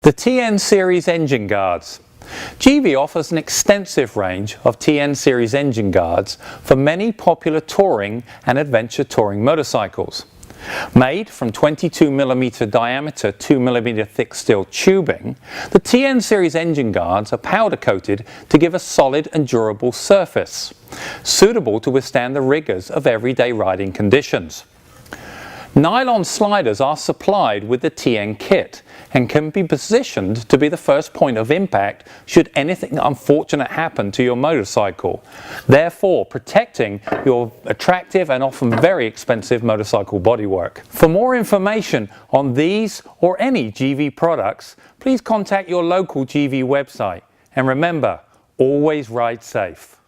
The TN series engine guards. GIVI offers an extensive range of TN series engine guards for many popular touring and adventure touring motorcycles. Made from 22mm diameter 2mm thick steel tubing, the TN series engine guards are powder coated to give a solid and durable surface, suitable to withstand the rigours of everyday riding conditions. Nylon sliders are supplied with the TN kit and can be positioned to be the first point of impact should anything unfortunate happen to your motorcycle, therefore protecting your attractive and often very expensive motorcycle bodywork. For more information on these or any GIVI products, please contact your local GIVI website, and remember, always ride safe.